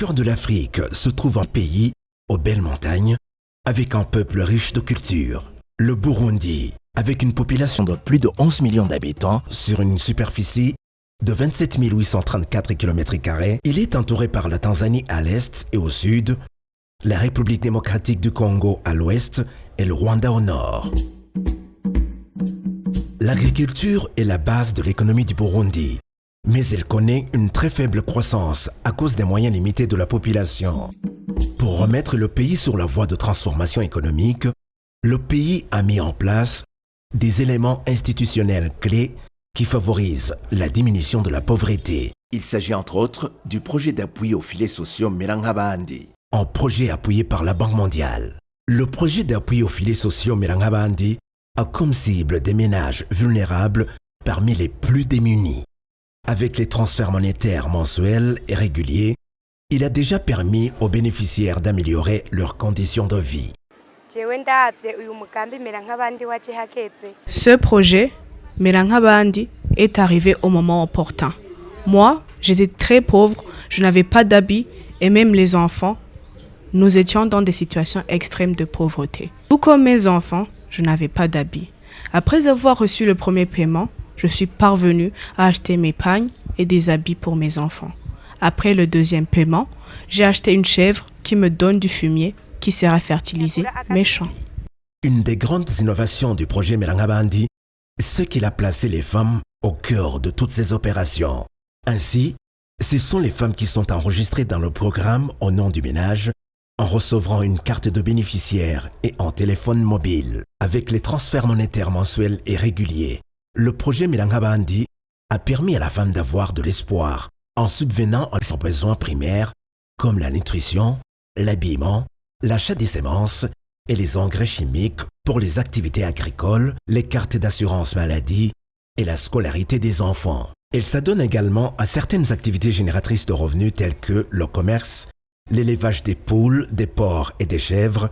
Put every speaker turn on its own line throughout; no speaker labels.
cœur de l'Afrique se trouve un pays aux belles montagnes, avec un peuple riche de culture. Le Burundi, avec une population de plus de 11 millions d'habitants sur une superficie de 27 834 km², il est entouré par la Tanzanie à l'est et au sud, la République démocratique du Congo à l'ouest et le Rwanda au nord. L'agriculture est la base de l'économie du Burundi, mais elle connaît une très faible croissance à cause des moyens limités de la population. Pour remettre le pays sur la voie de transformation économique, le pays a mis en place des éléments institutionnels clés qui favorisent la diminution de la pauvreté. Il s'agit entre autres du projet d'appui aux filets sociaux Merangabandi, un projet appuyé par la Banque mondiale. Le projet d'appui aux filets sociaux Merangabandi a comme cible des ménages vulnérables parmi les plus démunis. Avec les transferts monétaires mensuels et réguliers, il a déjà permis aux bénéficiaires d'améliorer leurs conditions de vie.
Ce projet, Merangabandi, est arrivé au moment opportun. Moi, j'étais très pauvre, je n'avais pas d'habits et même les enfants, nous étions dans des situations extrêmes de pauvreté. Tout comme mes enfants, je n'avais pas d'habits. Après avoir reçu le premier paiement, je suis parvenue à acheter mes pagnes et des habits pour mes enfants. Après le deuxième paiement, j'ai acheté une chèvre qui me donne du fumier qui sera fertilisé mes champs.
Une des grandes innovations du projet Merangabandi, c'est qu'il a placé les femmes au cœur de toutes ces opérations. Ainsi, ce sont les femmes qui sont enregistrées dans le programme au nom du ménage en recevant une carte de bénéficiaire et un téléphone mobile. Avec les transferts monétaires mensuels et réguliers, le projet Merangabandi a permis à la femme d'avoir de l'espoir en subvenant à ses besoins primaires comme la nutrition, l'habillement, l'achat des semences et les engrais chimiques pour les activités agricoles, les cartes d'assurance maladie et la scolarité des enfants. Elle s'adonne également à certaines activités génératrices de revenus telles que le commerce, l'élevage des poules, des porcs et des chèvres,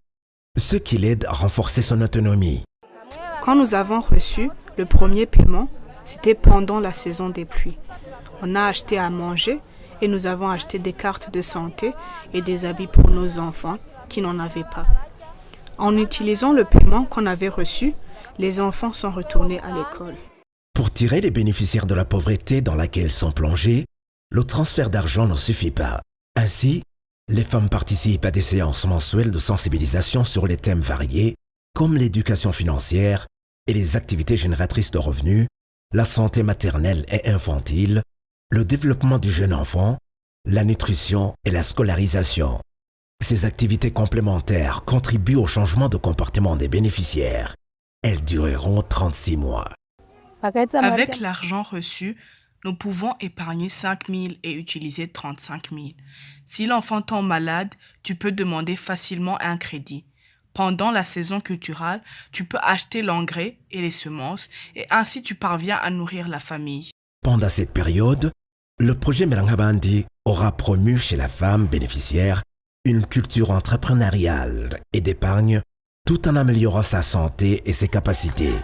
ce qui l'aide à renforcer son autonomie.
Quand nous avons reçu le premier paiement, c'était pendant la saison des pluies. On a acheté à manger et nous avons acheté des cartes de santé et des habits pour nos enfants qui n'en avaient pas. En utilisant le paiement qu'on avait reçu, les enfants sont retournés à l'école.
Pour tirer les bénéficiaires de la pauvreté dans laquelle ils sont plongés, le transfert d'argent ne suffit pas. Ainsi, les femmes participent à des séances mensuelles de sensibilisation sur les thèmes variés comme l'éducation financière et les activités génératrices de revenus, la santé maternelle et infantile, le développement du jeune enfant, la nutrition et la scolarisation. Ces activités complémentaires contribuent au changement de comportement des bénéficiaires. Elles dureront 36 mois.
Avec l'argent reçu, nous pouvons épargner 5 000 et utiliser 35 000. Si l'enfant tombe malade, tu peux demander facilement un crédit. Pendant la saison culturelle, tu peux acheter l'engrais et les semences et ainsi tu parviens à nourrir la famille.
Pendant cette période, le projet Merangabandi aura promu chez la femme bénéficiaire une culture entrepreneuriale et d'épargne tout en améliorant sa santé et ses capacités.